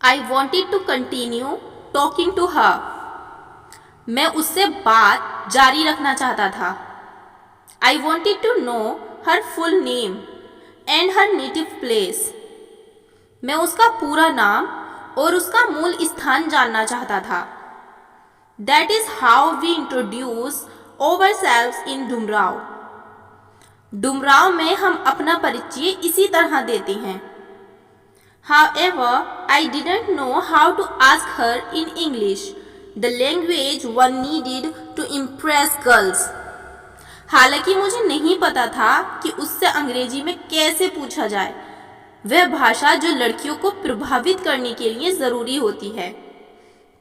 I wanted to continue talking to her. मैं उससे बात जारी रखना चाहता था. I wanted to know her full name and her native place. मैं उसका पूरा नाम और उसका मूल स्थान जानना चाहता था. That is how we introduce ourselves in Dumraon. Dumraon में हम अपना परिचय इसी तरह देते हैं. However, I didn't know how to ask her in English, the language one needed to impress girls. हालांकि मुझे नहीं पता था कि उससे अंग्रेजी में कैसे पूछा जाए, वह भाषा जो लड़कियों को प्रभावित करने के लिए ज़रूरी होती है.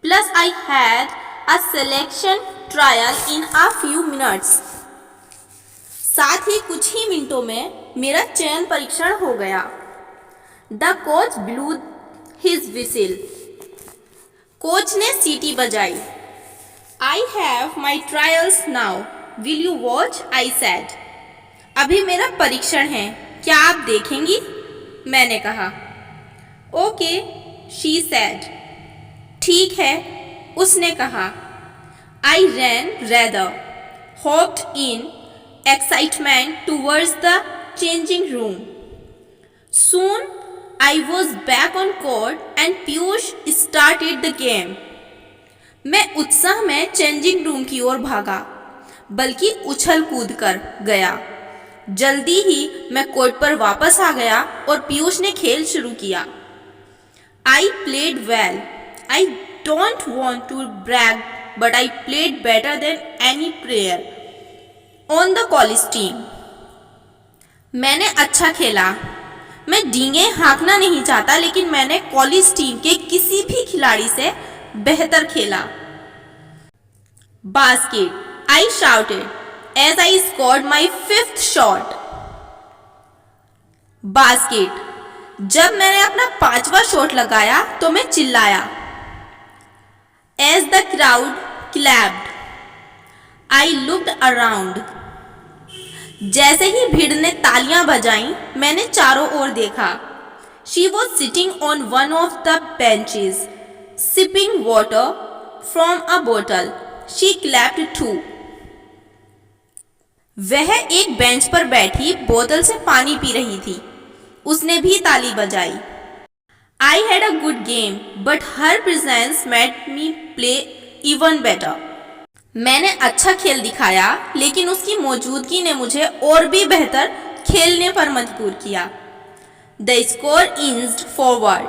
Plus I had a selection trial in a few minutes. साथ ही कुछ ही मिनटों में मेरा चयन परीक्षण हो गया. The coach blew his whistle. Coach ने सीटी बजाई. I have my trials now. Will you watch? I said. अभी मेरा परीक्षण है, क्या आप देखेंगी? मैंने कहा. Okay, she said. ठीक है, उसने कहा. I ran rather, hopped in excitement towards the changing room. Soon I was back on court and Piyush started the game. मैं उत्साह में चेंजिंग रूम की ओर भागा, बल्कि उछल कूद कर गया. जल्दी ही मैं कोर्ट पर वापस आ गया और पीयूष ने खेल शुरू किया. I played well. I don't want to brag, but I played better than any player on the college team. मैंने अच्छा खेला. मैं डींगे हाँकना नहीं चाहता, लेकिन मैंने कॉलेज टीम के किसी भी खिलाड़ी से बेहतर खेला. Basket, I shouted as I scored my 5th shot. Basket, जब मैंने अपना 5वां शॉट लगाया तो मैं चिल्लाया. As the crowd clapped, I looked around. जैसे ही भीड़ ने तालियां बजाईं, मैंने चारों ओर देखा. She was sitting on one of the benches, sipping water from a bottle. She clapped too. वह एक बेंच पर बैठी बोतल से पानी पी रही थी. उसने भी ताली बजाई. I had a good game, but her presence made me play even better. मैंने अच्छा खेल दिखाया, लेकिन उसकी मौजूदगी ने मुझे और भी बेहतर खेलने पर मजबूर किया. The score inched forward.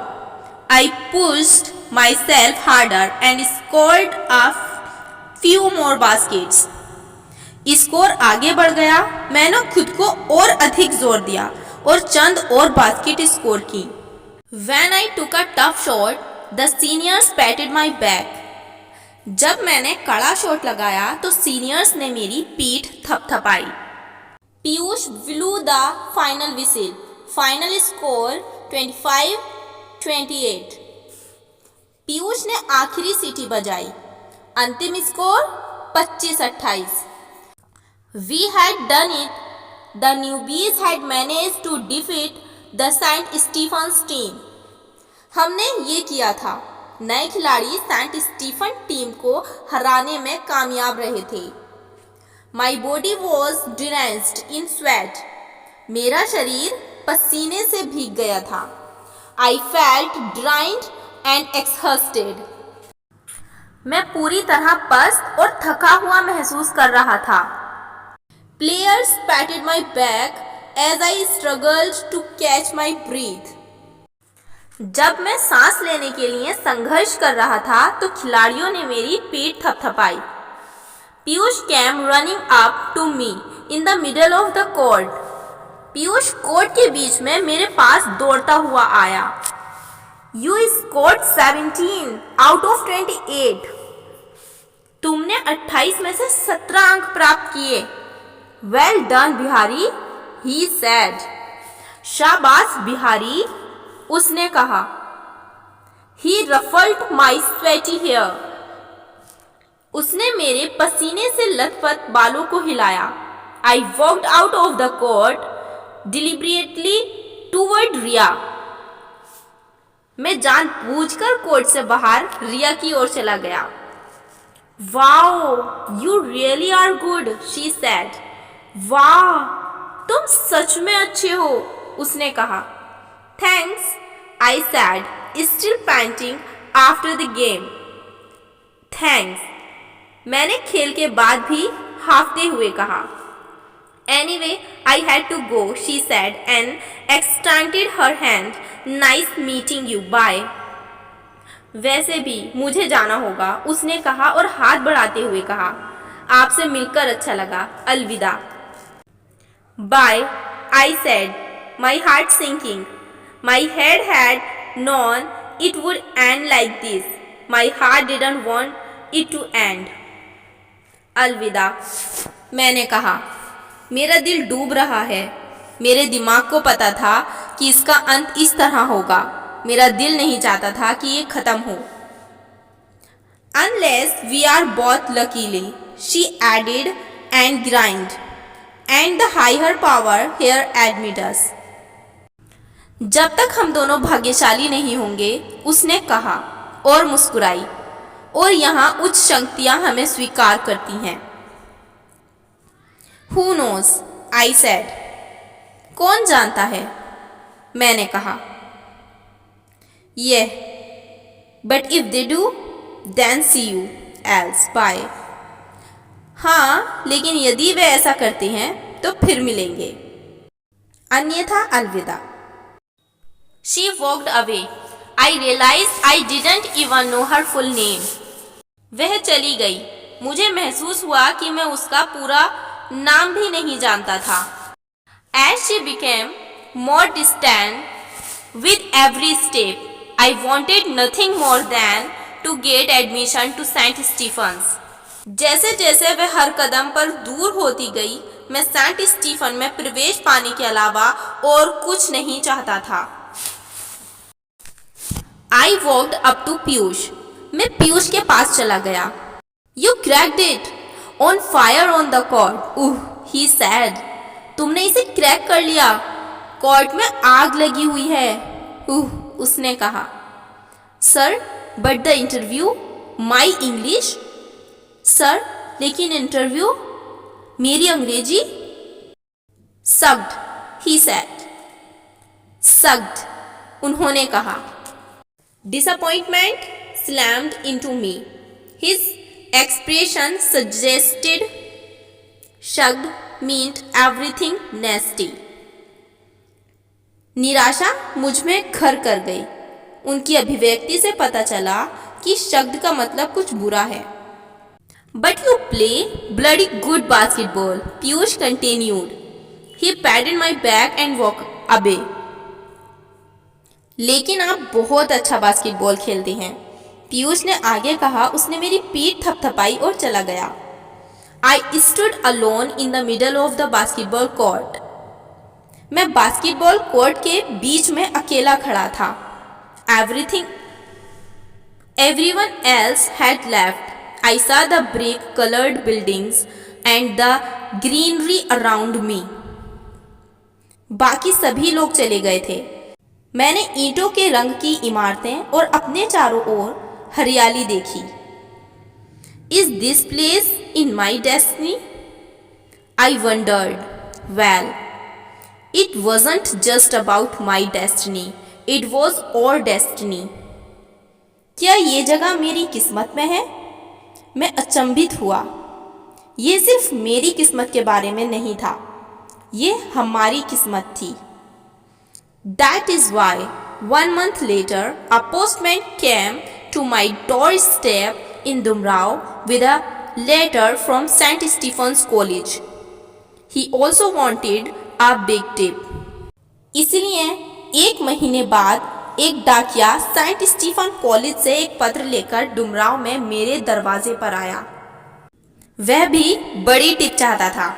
I pushed myself harder and scored a few more baskets. Score आगे बढ़ गया. मैंने खुद को और अधिक जोर दिया और चंद और बास्केट स्कोर की. When I took a tough shot, the seniors patted my back. जब मैंने कड़ा शॉट लगाया तो सीनियर्स ने मेरी पीठ थपथपाई. Piyush blew the final whistle. Final score 25-28. Piyush ने आखिरी सीटी बजाई. अंतिम score 25-28. We had done it. The newbies had managed to defeat the St. Stephen's team. हमने ये किया था. नए खिलाड़ी सेंट स्टीफन टीम को हराने में कामयाब रहे थे. My body was drenched in sweat. मेरा शरीर पसीने से भीग गया था. I felt drained and exhausted. मैं पूरी तरह पस्त और थका हुआ महसूस कर रहा था. Players patted my back as I struggled to catch my breath. जब मैं सांस लेने के लिए संघर्ष कर रहा था तो खिलाड़ियों ने मेरी पीठ थपथपाई. Piyush came running up to me in the middle of the court. Piyush court के बीच में मेरे पास दौड़ता हुआ आया. You scored 17 out of 28. तुमने 28 में से 17 अंक प्राप्त किए. Well done Bihari, he said. शाबाश बिहारी, उसने कहा. He ruffled my sweaty hair. उसने मेरे पसीने से लथपथ बालों को हिलाया. I walked out of the court deliberately toward Ria. मैं जानबूझकर कोर्ट से बाहर रिया की ओर चला गया। Wow, you really are good, she said. वाह, तुम सच में अच्छे हो, उसने कहा। Thanks, I said, still panting after the game. Thanks, मैंने खेल के बाद भी हाफते हुए कहा। Anyway, I had to go, she said and extended her hand. Nice meeting you, bye. वैसे भी मुझे जाना होगा, उसने कहा और हाथ बढ़ाते हुए कहा। आपसे मिलकर अच्छा लगा, अलविदा। Bye, I said, my heart sinking. My head had known it would end like this. My heart didn't want it to end. अलविदा, मैंने कहा। मेरा दिल डूब रहा है। मेरे दिमाग को पता था कि इसका अंत इस तरह होगा। मेरा दिल नहीं चाहता था कि ये खत्म हो। Unless we are both luckily, she added and grinned, and the higher power here admit us. जब तक हम दोनों भाग्यशाली नहीं होंगे, उसने कहा और मुस्कुराई, और यहाँ उच्च शक्तियाँ हमें स्वीकार करती हैं। Who knows? I said. कौन जानता है? मैंने कहा। Yeah, but if they do, then see you else. Bye. हाँ, लेकिन यदि वे ऐसा करते हैं तो फिर मिलेंगे, अन्यथा अलविदा। She walked away. I realized I didn't even know her full name. वह चली गई। मुझे महसूस हुआ कि मैं उसका पूरा नाम भी नहीं जानता था। As she became more distant with every step, I wanted nothing more than to get admission to St. Stephen's. जैसे जैसे वह हर कदम पर दूर होती गई, मैं सेंट स्टीफन में प्रवेश पाने के अलावा और कुछ नहीं चाहता था। I walked up to Piyush. मैं पीयूष के पास चला गया। You cracked it. On fire on the court. He said. तुमने इसे क्रैक कर लिया। कोर्ट में आग लगी हुई है। उसने कहा। Sir, but the interview, my English. Sir, लेकिन इंटरव्यू, मेरी अंग्रेजी। Sucked, he said. Sucked, उन्होंने कहा। Disappointment slammed into me. His expression suggested shugged meant everything nasty. निराशा मुझ में घर कर गई। उनकी अभिव्यक्ति से पता चला कि शब्द का मतलब कुछ बुरा है। But you play bloody good basketball, Piyush continued. He patted my back and walked away. लेकिन आप बहुत अच्छा बास्केटबॉल खेलते हैं, पीयूष ने आगे कहा। उसने मेरी पीठ थपथपाई और चला गया। I stood alone in the middle of the basketball court. मैं बास्केटबॉल कोर्ट के बीच में अकेला खड़ा था। Everyone else had left. I saw the brick-colored buildings and the greenery around me. बाकी सभी लोग चले गए थे। मैंने ईंटों के रंग की इमारतें और अपने चारों ओर हरियाली देखी। Is this place in my destiny? I wondered. Well, it wasn't just about my destiny. It was our destiny. क्या ये जगह मेरी किस्मत में है? मैं अचंभित हुआ। ये सिर्फ मेरी किस्मत के बारे में नहीं था, ये हमारी किस्मत थी। That is why 1 month later a postman came to my doorstep in Dumrao with a letter from St. Stephen's College. He also wanted a big tip. इसलिए 1 महीने बाद एक डाकिया सेंट स्टीफन कॉलेज से एक पत्र लेकर डुमराव में मेरे दरवाजे पर आया। वह भी बड़ी टिप चाहता था।